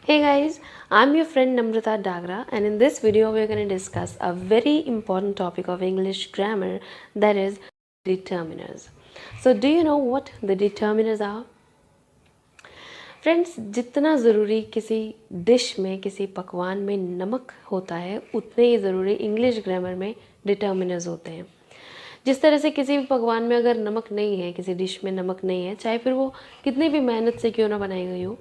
Hey guys, I'm your friend Namrata Dagra, and in this video we're going to discuss a very important topic of English grammar, that is determiners. So do you know what the determiners are? Friends, जितना ज़रूरी किसी dish में, किसी पकवान में नमक होता है, उतने ही ज़रूरी इंग्लिश ग्रामर में डिटर्मिनर्स होते हैं। जिस तरह से किसी भी पकवान में अगर नमक नहीं है, किसी डिश में नमक नहीं है, चाहे फिर वो कितनी भी मेहनत से क्यों ना बनाई गई हो,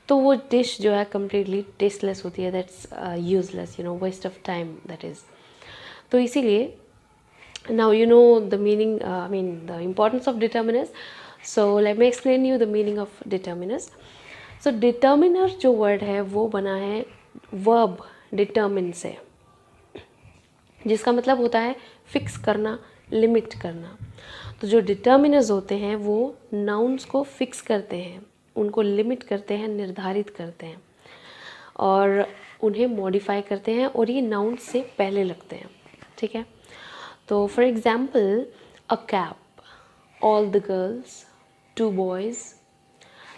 तो वो डिश जो है कम्प्लीटली टेस्टलेस होती है, that's useless, waste of time that is. तो इसीलिए now you know the meaning, the importance of determiners. So let me explain you the meaning of determiners. So determiner जो word है वो बना है verb determine से, जिसका मतलब होता है फिक्स करना, लिमिट करना। तो जो डिटर्मिनर्स होते हैं वो नाउन्स को फिक्स करते हैं, उनको लिमिट करते हैं, निर्धारित करते हैं और उन्हें मॉडिफाई करते हैं, और ये नाउन्स से पहले लगते हैं। ठीक है, तो for example a cap, all the girls, two boys,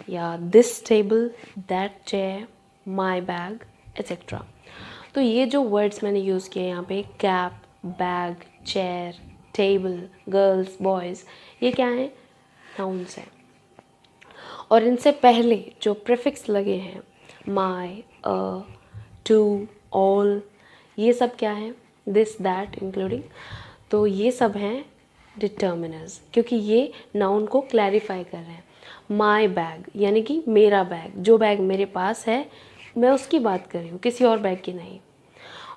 या this table, that chair, my bag, etcetera. तो ये जो वर्ड्स मैंने यूज़ किए यहाँ पे, cap, bag, chair, table, girls, boys, ये क्या है? नाउन्स हैं। और इनसे पहले जो प्रीफिक्स लगे हैं, माई, अ, टू, ऑल, ये सब क्या है? This, that, including. तो ये सब हैं डिटर्मिनर्स, क्योंकि ये नाउन को क्लैरिफाई कर रहे हैं। माई बैग यानी कि मेरा बैग, जो बैग मेरे पास है मैं उसकी बात कर रही हूँ, किसी और बैग की नहीं।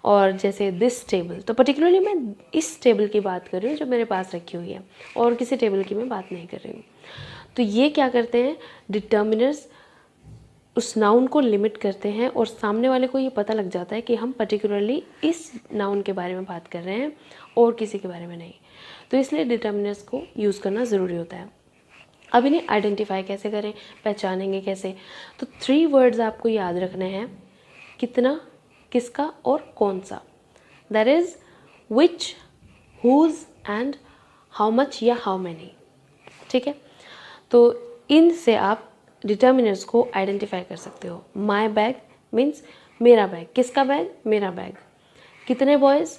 और जैसे दिस टेबल, तो पर्टिकुलरली मैं इस टेबल की बात कर रही हूँ जो मेरे पास रखी हुई है, और किसी टेबल की मैं बात नहीं कर रही हूँ। तो ये क्या करते हैं? डिटर्मिनर्स उस नाउन को लिमिट करते हैं, और सामने वाले को ये पता लग जाता है कि हम पर्टिकुलरली इस नाउन के बारे में बात कर रहे हैं और किसी के बारे में नहीं। तो इसलिए डिटर्मिनर्स को यूज़ करना ज़रूरी होता है। अब इन्हें आइडेंटिफाई कैसे करें, पहचानेंगे कैसे? तो 3 वर्ड्स आपको याद रखने हैं, कितना, किसका और कौन सा। That is which, whose and how much या हाउ मैनी। ठीक है, तो इनसे आप डिटर्मिनर्स को आइडेंटिफाई कर सकते हो। माई बैग मीन्स मेरा बैग, किसका बैग? मेरा बैग। कितने बॉयज़?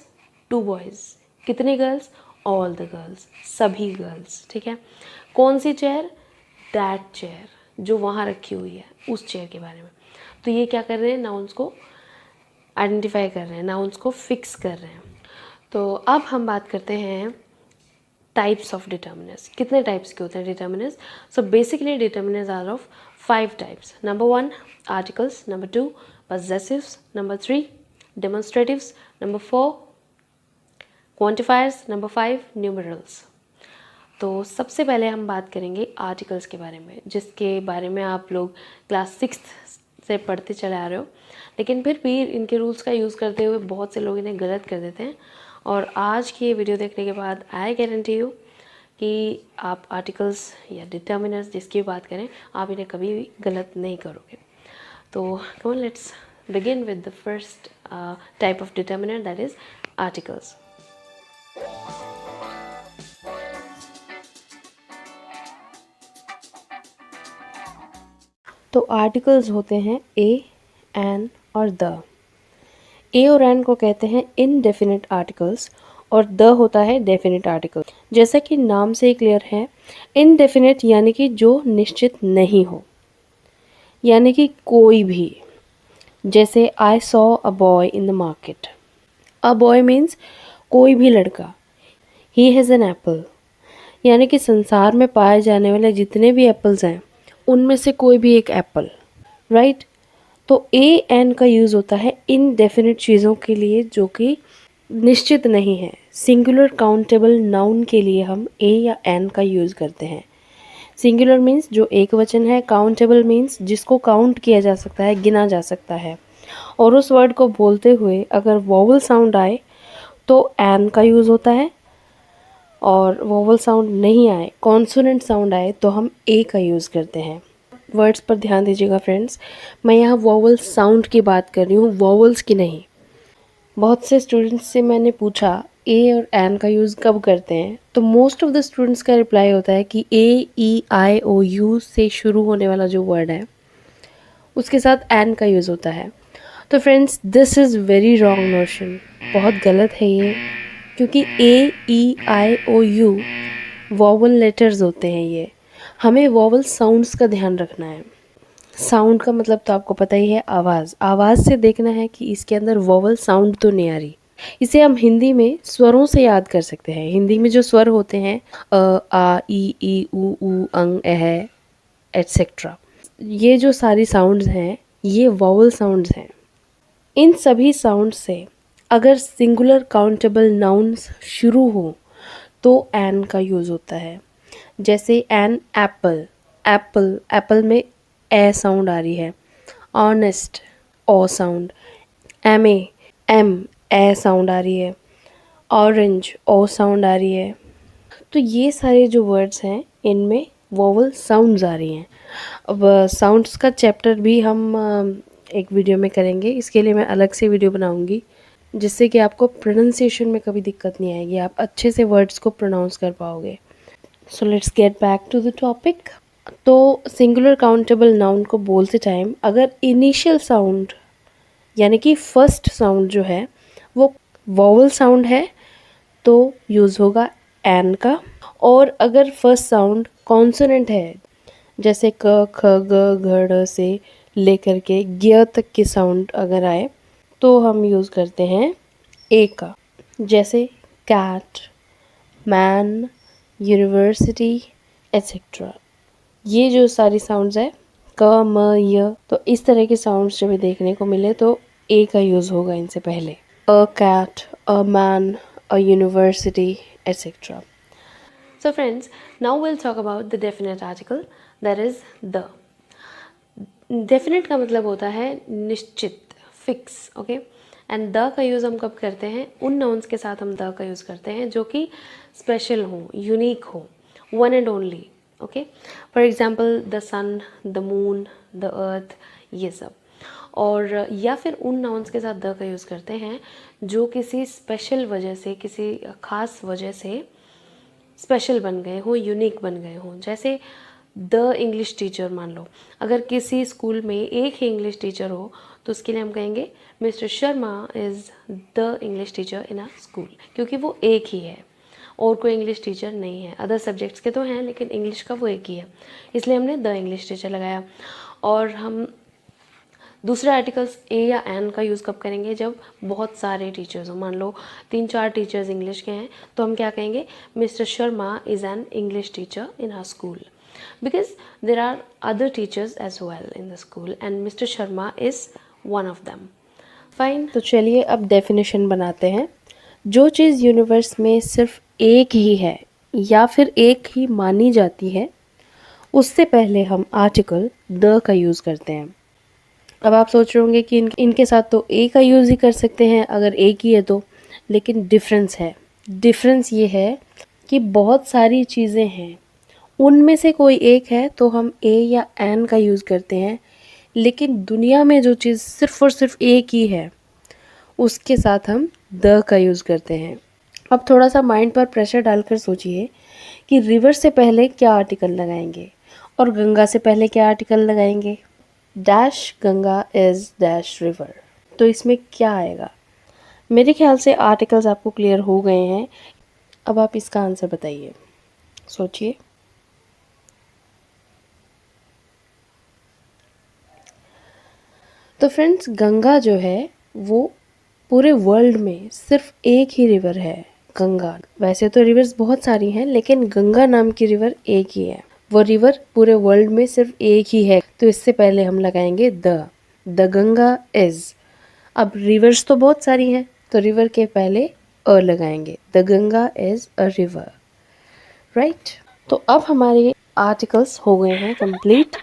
2 बॉयज़। कितनी गर्ल्स? ऑल द गर्ल्स, सभी गर्ल्स। ठीक है, कौन सी चेयर? दैट चेयर, जो वहाँ रखी हुई है, उस चेयर के बारे में। तो ये क्या कर रहे हैं? नाउन्स को आइडेंटिफाई कर रहे हैं, नाउन्स को फिक्स कर रहे हैं। तो अब हम बात करते हैं टाइप्स ऑफ डिटर्मिनर्स। कितने टाइप्स के होते हैं determiners? So basically determiners are of 5 types. Number 1 articles, number 2 possessives, number 3 demonstratives, number 4 quantifiers, number 5 numerals. तो सबसे पहले हम बात करेंगे आर्टिकल्स के बारे में, जिसके बारे में आप लोग क्लास 6 से पढ़ते चले आ रहे हो, लेकिन फिर भी इनके रूल्स का यूज़ करते हुए बहुत से लोग इन्हें गलत कर देते हैं। और आज की ये वीडियो देखने के बाद आई गारंटी यू कि आप आर्टिकल्स या डिटर्मिनर्स जिसकी भी बात करें, आप इन्हें कभी भी गलत नहीं करोगे। तो come on, let's begin with the first type of determiner, that is articles. तो आर्टिकल्स होते हैं ए, एन और द। ए और एन को कहते हैं इनडेफिनिट आर्टिकल्स, और द होता है डेफिनिट आर्टिकल। जैसा कि नाम से ही क्लियर है, इनडेफिनिट यानी कि जो निश्चित नहीं हो, यानी कि कोई भी। जैसे I saw a boy in the market. A boy means कोई भी लड़का। ही हैज़ एन एप्पल, यानी कि संसार में पाए जाने वाले जितने भी एप्पल्स हैं उनमें से कोई भी एक एप्पल, राइट। तो ए एन का यूज़ होता है इनडेफिनिट चीज़ों के लिए जो कि निश्चित नहीं है। सिंगुलर काउंटेबल नाउन के लिए हम ए या एन का यूज़ करते हैं। सिंगुलर मीन्स जो एक वचन है, काउंटेबल मीन्स जिसको काउंट किया जा सकता है, गिना जा सकता है। और उस वर्ड को बोलते हुए अगर वोवल साउंड आए तो एन का यूज़ होता है, और वोवल साउंड नहीं आए, कॉन्सोनेंट साउंड आए, तो हम ए का यूज़ करते हैं। वर्ड्स पर ध्यान दीजिएगा फ्रेंड्स, मैं यहाँ वोवल साउंड की बात कर रही हूँ, वोवल्स की नहीं। बहुत से स्टूडेंट्स से मैंने पूछा ए और एन का यूज़ कब करते हैं, तो मोस्ट ऑफ द स्टूडेंट्स का रिप्लाई होता है कि ए, ई, आई, ओ, यू से शुरू होने वाला जो वर्ड है उसके साथ एन का यूज़ होता है। तो friends, this is very wrong notion, बहुत गलत है ये, क्योंकि ए ई आई ओ यू वॉवल लेटर्स होते हैं ये। हमें वॉवल साउंड्स का ध्यान रखना है। साउंड का मतलब तो आपको पता ही है, आवाज़। आवाज़ से देखना है कि इसके अंदर वॉवल साउंड तो नहीं आ रही। इसे हम हिंदी में स्वरों से याद कर सकते हैं। हिंदी में जो स्वर होते हैं आ ई ऊ अंग अह एटसेट्रा, ये जो सारी साउंड्स हैं ये वॉवल साउंड्स हैं। इन सभी साउंड से अगर सिंगुलर काउंटेबल नाउन्स शुरू हो तो एन का यूज़ होता है। जैसे एन एप्पल, एप्पल, एप्पल में ए साउंड आ रही है। Honest, o sound. M A, M, A sound आ रही है। ऑरेंज, ओ साउंड आ रही है। तो ये सारे जो वर्ड्स हैं इनमें वोवल साउंड्स आ रही हैं। अब साउंड्स का चैप्टर भी हम एक वीडियो में करेंगे। इसके लिए मैं अलग से वीडियो बनाऊंगी, जिससे कि आपको प्रोनाउंसिएशन में कभी दिक्कत नहीं आएगी, आप अच्छे से वर्ड्स को प्रोनाउंस कर पाओगे। So let's get back to the topic. तो सिंगुलर काउंटेबल नाउन को बोलते टाइम अगर इनिशियल साउंड यानी कि फर्स्ट साउंड जो है वो वॉवल साउंड है तो यूज़ होगा एन का। और अगर फर्स्ट साउंड कॉन्सोनेंट है, जैसे क ख ग घ ड़ से लेकर के ग तक के साउंड अगर आए तो हम यूज़ करते हैं ए का। जैसे कैट, मैन, यूनिवर्सिटी एट्सेट्रा। ये जो सारी साउंड्स है क म य, तो इस तरह के साउंड्स जब देखने को मिले तो ए का यूज़ होगा इनसे पहले। A cat, a man, a university, etc. So friends, now we'll talk about the definite article, that is the. Definite का मतलब होता है निश्चित, फिक्स, ओके। एंड द का यूज़ हम कब करते हैं? उन नाउन्स के साथ हम द का यूज़ करते हैं जो कि स्पेशल हो, यूनिक हो, one and only, okay. For example the sun, the moon, the earth, ये सब। और या फिर उन नाउन्स के साथ द का यूज़ करते हैं जो किसी स्पेशल वजह से, किसी ख़ास वजह से स्पेशल बन गए हों, यूनिक बन गए हों। जैसे द इंग्लिश टीचर, मान लो अगर किसी स्कूल में एक ही इंग्लिश टीचर हो तो उसके लिए हम कहेंगे Mr Sharma is the English teacher in a school, क्योंकि वो एक ही है और कोई इंग्लिश टीचर नहीं है। अदर सब्जेक्ट्स के तो हैं लेकिन इंग्लिश का वो एक ही है, इसलिए हमने द इंग्लिश टीचर लगाया। और हम दूसरे आर्टिकल्स ए या एन का यूज़ कब करेंगे? जब बहुत सारे टीचर्स हो, मान लो 3-4 टीचर्स इंग्लिश के हैं तो हम क्या कहेंगे? Mr Sharma is an English teacher in our school, because there are other teachers as well in the school and Mr Sharma is one of them. Fine, तो चलिए अब डेफिनेशन बनाते हैं। जो चीज़ यूनिवर्स में सिर्फ एक ही है या फिर एक ही मानी जाती है, उससे पहले हम आर्टिकल द का यूज़ करते हैं। अब आप सोच रहे होंगे कि इनके साथ तो ए का यूज़ ही कर सकते हैं अगर एक ही है तो, लेकिन डिफरेंस है। डिफरेंस ये है कि बहुत सारी चीज़ें हैं, उनमें से कोई एक है तो हम ए या एन का यूज़ करते हैं, लेकिन दुनिया में जो चीज़ सिर्फ और सिर्फ एक ही है उसके साथ हम द का यूज़ करते हैं। अब थोड़ा सा माइंड पर प्रेशर डालकर सोचिए कि रिवर से पहले क्या आर्टिकल लगाएंगे और गंगा से पहले क्या आर्टिकल लगाएंगे? Dash Ganga is dash river. तो इसमें क्या आएगा? मेरे ख्याल से आर्टिकल्स आपको क्लियर हो गए हैं। अब आप इसका आंसर बताइए, सोचिए। तो फ्रेंड्स, गंगा जो है वो पूरे वर्ल्ड में सिर्फ एक ही रिवर है, गंगा। वैसे तो रिवर्स बहुत सारी हैं लेकिन गंगा नाम की रिवर एक ही है। वो रिवर पूरे वर्ल्ड में सिर्फ एक ही है, तो इससे पहले हम लगाएंगे द गंगा इज। अब रिवर्स तो बहुत सारी हैं तो रिवर के पहले अ लगाएंगे, the Ganga is a river, right. तो अब हमारे आर्टिकल्स हो गए हैं कंप्लीट।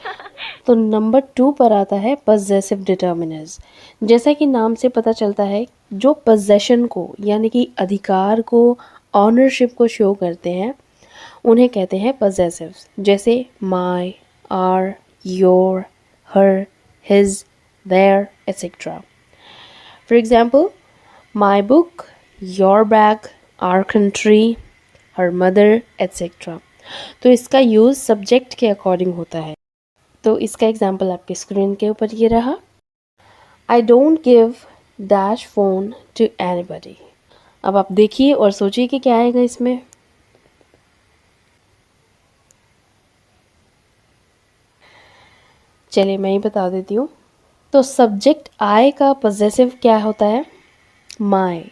तो नंबर 2 पर आता है पजेसिव डिटर्मिनर्स। जैसा कि नाम से पता चलता है, जो पजेशन को यानी कि अधिकार को, ऑनरशिप को शो करते हैं उन्हें कहते हैं पजेसिव्स। जैसे my, our, your, her, his, their etcetera. For example, my book, your bag, our country, her mother etcetera. तो इसका यूज़ सब्जेक्ट के अकॉर्डिंग होता है। तो इसका एग्जाम्पल आपके स्क्रीन के ऊपर ये रहा, I don't give dash phone to anybody. अब आप देखिए और सोचिए कि क्या आएगा इसमें। चलिए मैं ही बता देती हूँ। तो सब्जेक्ट आई का पॉजेसिव क्या होता है? माई।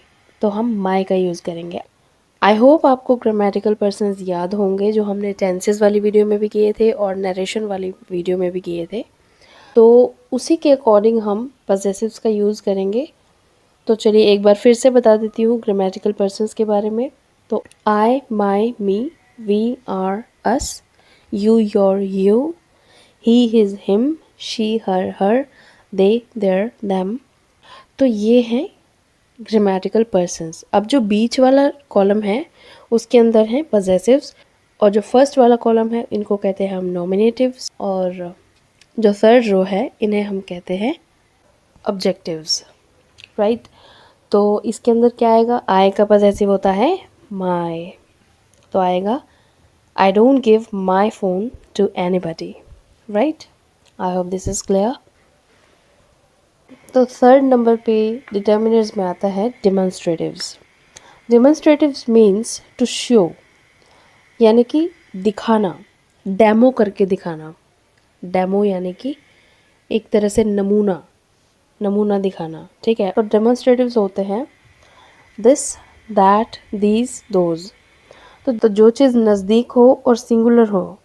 तो हम माई का यूज़ करेंगे। आई होप आपको ग्रामेटिकल पर्सन्स याद होंगे जो हमने टेंसेस वाली वीडियो में भी किए थे और नरेशन वाली वीडियो में भी किए थे। तो उसी के अकॉर्डिंग हम पॉजेसिव्स का यूज़ करेंगे। तो चलिए एक बार फिर से बता देती हूँ ग्रामेटिकल पर्सन्स के बारे में। तो I, my, me, we, our, us, you, your, you, he, his, him, she, her, they, their, them. तो ये हैं ग्रामेटिकल पर्सन्स। अब जो बीच वाला कॉलम है उसके अंदर हैं पॉजेसिव्स और जो फर्स्ट वाला कॉलम है इनको कहते हैं हम नॉमिनेटिव्स और जो थर्ड रो है इन्हें हम कहते हैं ऑब्जेक्टिव्स, राइट। तो इसके अंदर क्या आएगा? आई का पॉजेसिव होता है माई, तो आएगा I don't give my phone to anybody, right. I hope this is clear. तो थर्ड नंबर पे डिटर्मिनर्स में आता है demonstratives. Demonstratives means to show, यानी कि दिखाना, डेमो करके दिखाना। डेमो यानी कि एक तरह से नमूना, नमूना दिखाना, ठीक है। तो डेमोन्स्ट्रेटिव्स होते हैं दिस, दैट, दीज, दोज। तो जो चीज़ नज़दीक हो और सिंगुलर हो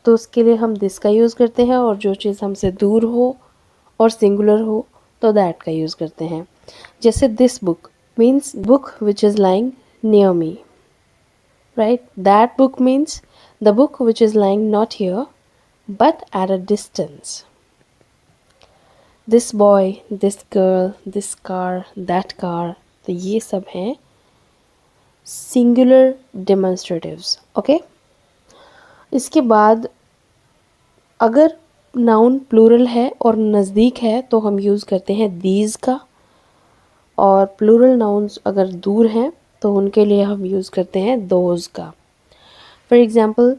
तो उसके लिए हम दिस का यूज़ करते हैं, और जो चीज़ हमसे दूर हो और सिंगुलर हो तो दैट का यूज़ करते हैं। जैसे this book means book which is lying near me, right? That book means the book which is lying not here but at a distance. This boy, this girl, this car, that car, तो ये सब हैं singular demonstratives, okay? इसके बाद अगर noun plural है और नज़दीक है तो हम यूज़ करते हैं these का, और प्लूरल नाउन्स अगर दूर हैं तो उनके लिए हम यूज़ करते हैं those का। For example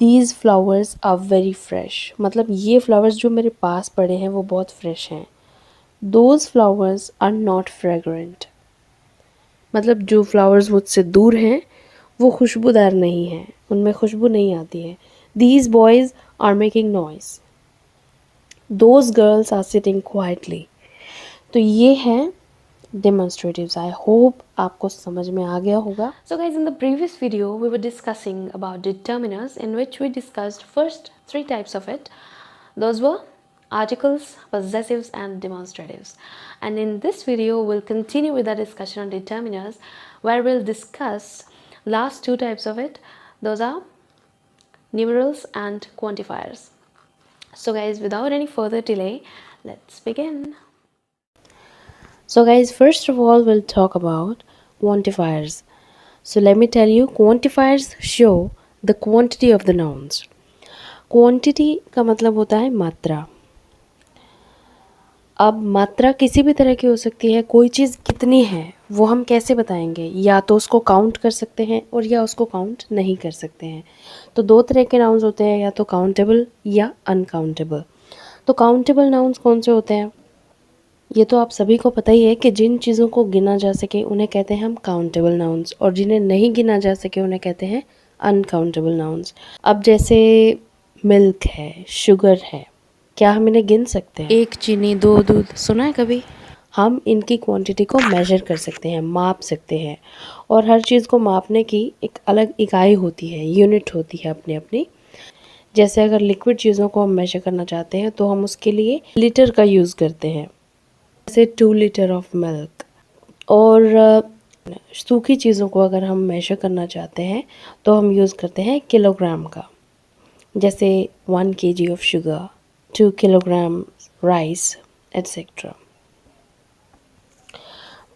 these flowers are very fresh, मतलब ये फ्लावर्स जो मेरे पास पड़े हैं वो बहुत फ्रेश हैं। Those flowers are not fragrant, मतलब जो फ्लावर्स मुझसे दूर हैं वो खुशबूदार नहीं हैं, उनमें खुशबू नहीं आती है। These boys are making noise, those girls are sitting quietly. तो ये हैं demonstratives. I hope आपको समझ में आ गया होगा. So guys, in the previous video we were discussing about determiners, in which we discussed first three types of it. Those were articles, possessives and demonstratives. And in this video we'll continue with the discussion on determiners, where we'll discuss last two types of it. Those are numerals and quantifiers. So guys, without any further delay, let's begin. So guys, first of all we'll talk about quantifiers. So let me tell you, quantifiers show the quantity of the nouns. Quantity का मतलब होता है मात्रा। अब मात्रा किसी भी तरह की हो सकती है, कोई चीज़ कितनी है वो हम कैसे बताएंगे? या तो उसको काउंट कर सकते हैं और या उसको काउंट नहीं कर सकते हैं। तो दो तरह के नाउन्स होते हैं, या तो काउंटेबल या अनकाउंटेबल। तो काउंटेबल नाउन्स कौन से होते हैं? ये तो आप सभी को पता ही है कि जिन चीज़ों को गिना जा सके उन्हें कहते हैं हम काउंटेबल नाउन्स, और जिन्हें नहीं गिना जा सके उन्हें कहते हैं अनकाउंटेबल नाउन्स। अब जैसे मिल्क है, शुगर है, क्या हम इन्हें गिन सकते हैं? एक चीनी, दो दूध, सुना है कभी? हम इनकी क्वांटिटी को मेजर कर सकते हैं, माप सकते हैं, और हर चीज़ को मापने की एक अलग इकाई होती है, यूनिट होती है अपनी अपनी। जैसे अगर लिक्विड चीज़ों को हम मेजर करना चाहते हैं तो हम उसके लिए लीटर का यूज़ करते हैं, जैसे 2 लीटर ऑफ मिल्क। और सूखी चीज़ों को अगर हम मेजर करना चाहते हैं तो हम यूज़ करते हैं किलोग्राम का, जैसे 1 kg of sugar, 2 kilogram rice etcetera.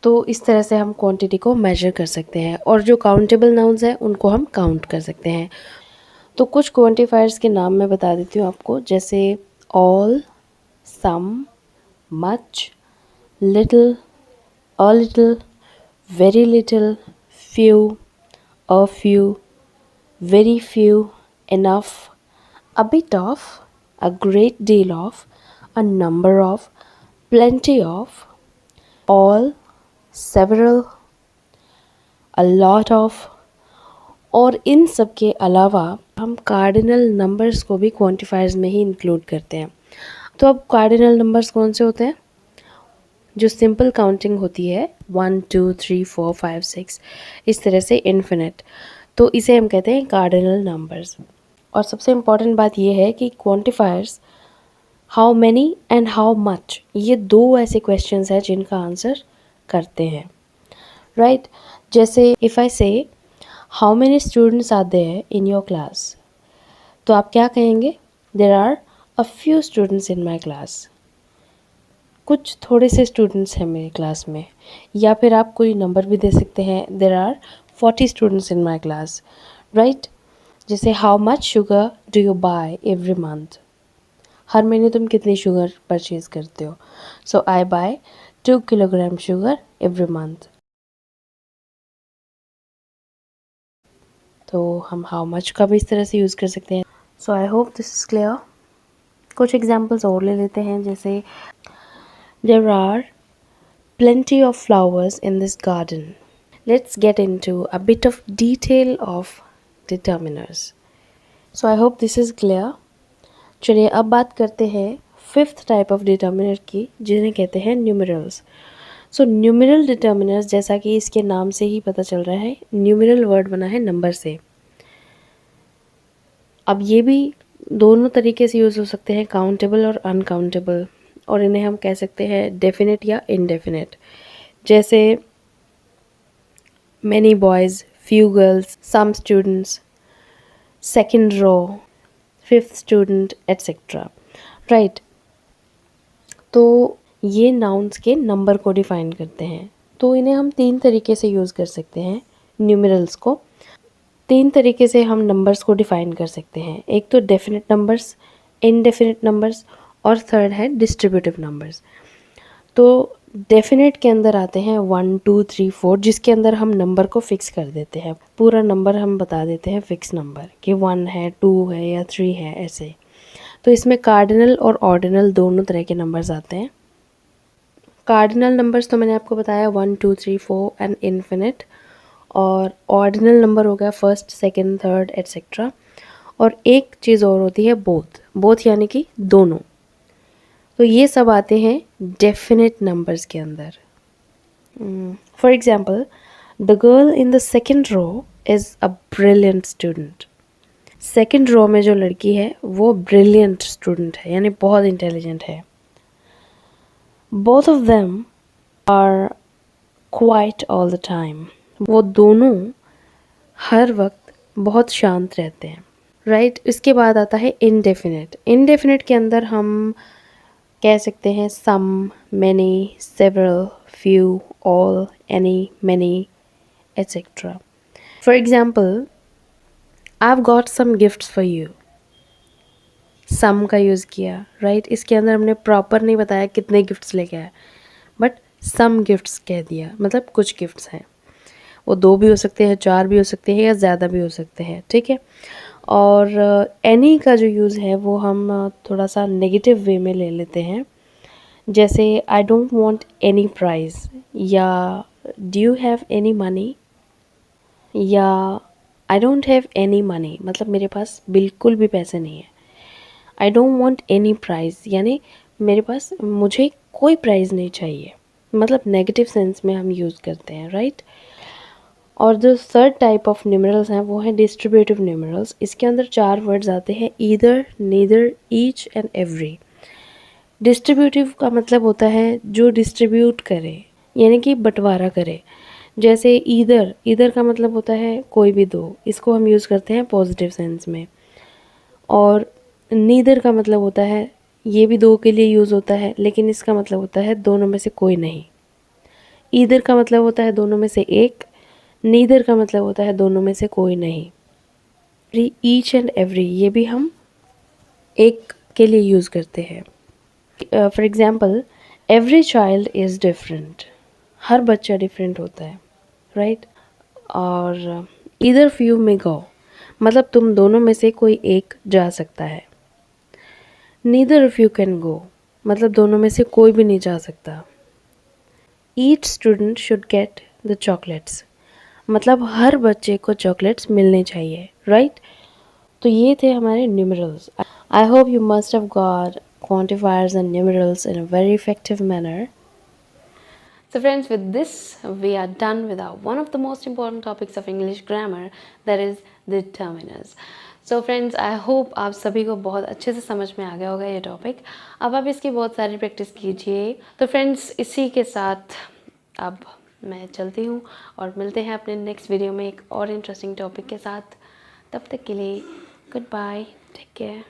तो इस तरह से हम क्वांटिटी को मेजर कर सकते हैं, और जो काउंटेबल नाउन्स हैं उनको हम काउंट कर सकते हैं। तो कुछ क्वांटिफायर्स के नाम मैं बता देती हूँ आपको, जैसे all, some, much, little, a little, very little, few, a few, very few, enough, a bit of, a great deal of, a number of, plenty of, all, several, a lot of। और इन सब के अलावा हम cardinal numbers को भी quantifiers में ही include करते हैं। तो अब कार्डिनल नंबर्स कौन से होते हैं? जो सिंपल काउंटिंग होती है 1 2 3 4 5 6 इस तरह से इन्फिनिट, तो इसे हम कहते हैं कार्डिनल नंबर्स। और सबसे इम्पॉर्टेंट बात यह है कि quantifiers how many and how much, ये दो ऐसे क्वेश्चंस हैं जिनका आंसर करते हैं, राइट। जैसे if I say how many students are there in your class, तो आप क्या कहेंगे? There are a few students in my class, कुछ थोड़े से स्टूडेंट्स हैं मेरी क्लास में। या फिर आप कोई नंबर भी दे सकते हैं, there are 40 students in my class, right. जैसे how much sugar do you buy every month, हर महीने तुम कितनी शुगर परचेज करते हो? So I buy 2 kilogram sugar every month. तो हम हाउ मच का भी इस तरह से यूज़ कर सकते हैं। So I hope this is clear. कुछ एग्जाम्पल्स और ले लेते हैं, जैसे there are plenty of flowers in this garden. Let's get into a bit of detail of determiners. So I hope this is clear. चलिए अब बात करते हैं फिफ्थ टाइप ऑफ डिटर्मिनर की, जिन्हें कहते हैं न्यूमरल्स। सो न्यूमरल डिटर्मिनर्स, जैसा कि इसके नाम से ही पता चल रहा है, न्यूमरल वर्ड बना है नंबर से। अब ये भी दोनों तरीके से यूज़ हो सकते हैं, काउंटेबल और अनकाउंटेबल, और इन्हें हम कह सकते हैं डेफिनेट या इनडेफिनेट। जैसे many boys, few girls, some students, second row, fifth student, etc. Right. तो ये नाउन्स के नंबर को डिफाइन करते हैं। तो इन्हें हम तीन तरीके से यूज़ कर सकते हैं, न्यूमरल्स को। तीन तरीके से हम नंबर्स को डिफाइन कर सकते हैं। एक तो डेफिनेट नंबर्स, इनडेफिनेट नंबर्स, और थर्ड है डिस्ट्रीब्यूटिव नंबर्स। तो डेफिनेट के अंदर आते हैं 1 2 3 4, जिसके अंदर हम नंबर को फिक्स कर देते हैं, पूरा नंबर हम बता देते हैं फिक्स नंबर कि 1 है, 2 है या 3 है, ऐसे। तो इसमें कार्डिनल और ऑर्डिनल दोनों तरह के नंबर्स आते हैं। कार्डिनल नंबर्स तो मैंने आपको बताया 1 2 3 4 एंड इन्फिनिट, और ऑर्डिनल नंबर हो गया फर्स्ट, सेकेंड, थर्ड, एट्सेट्रा। और एक चीज़ और होती है बोथ, बोथ यानी कि दोनों। तो ये सब आते हैं डेफिनेट नंबर्स के अंदर। For example, the girl in the second row is a brilliant student. Second row में जो लड़की है वो ब्रिलियंट स्टूडेंट है, यानी बहुत इंटेलिजेंट है। Both of them are quiet all the time, वो दोनों हर वक्त बहुत शांत रहते हैं, राइट। इसके बाद आता है इनडेफिनेट। इनडेफिनेट के अंदर हम कह सकते हैं some, many, several, few, all, any, many, etcetera. For example, I have got some gifts for you. Some का यूज़ किया, राइट। इसके अंदर हमने प्रॉपर नहीं बताया कितने गिफ्ट्स लेके आए, बट सम गिफ्ट्स कह दिया, मतलब कुछ गिफ्ट्स हैं। वो 2 भी हो सकते हैं, 4 भी हो सकते हैं, या ज़्यादा भी हो सकते हैं, ठीक है। और एनी का जो यूज़ है वो हम थोड़ा सा नेगेटिव वे में ले लेते हैं। जैसे I don't want any prize, या do you have any money, या I don't have any money, मतलब मेरे पास बिल्कुल भी पैसे नहीं है। I don't want any prize यानी मेरे पास, मुझे कोई प्राइज़ नहीं चाहिए, मतलब नेगेटिव सेंस में हम यूज़ करते हैं, राइट। और जो थर्ड टाइप ऑफ न्यूमरल्स हैं वो है डिस्ट्रीब्यूटिव न्यूमरल्स। इसके अंदर 4 वर्ड्स आते हैं, either, neither, each and every. Distributive का मतलब होता है जो डिस्ट्रीब्यूट करे, यानी कि बंटवारा करे। जैसे ईदर, ईदर का मतलब होता है कोई भी दो, इसको हम यूज़ करते हैं पॉजिटिव सेंस में। और नीदर का मतलब होता है, ये भी दो के लिए यूज़ होता है, लेकिन इसका मतलब होता है दोनों में से कोई नहीं। ईदर का मतलब होता है दोनों में से एक, नीदर का मतलब होता है दोनों में से कोई नहीं। ईच एंड एवरी, ये भी हम एक के लिए यूज़ करते हैं। For example, every child is different, हर बच्चा डिफरेंट होता है, राइट। और ईदर फ्यू में गो, मतलब तुम दोनों में से कोई एक जा सकता है। Neither of you can go, मतलब दोनों में से कोई भी नहीं जा सकता। Each student should get the chocolates, मतलब हर बच्चे को चॉकलेट्स मिलने चाहिए, राइट? तो ये थे हमारे numerals. I hope you must have got quantifiers and numerals in a very effective manner. So friends, with this we are done with our one of the most important topics of English grammar, that is determiners. So friends, I hope आप सभी को बहुत अच्छे से समझ में आ गया होगा ये टॉपिक। अब आप इसकी बहुत सारी प्रैक्टिस कीजिए। तो फ्रेंड्स, इसी के साथ अब मैं चलती हूँ और मिलते हैं अपने नेक्स्ट वीडियो में एक और इंटरेस्टिंग टॉपिक के साथ। तब तक के लिए गुड बाय, टेक केयर।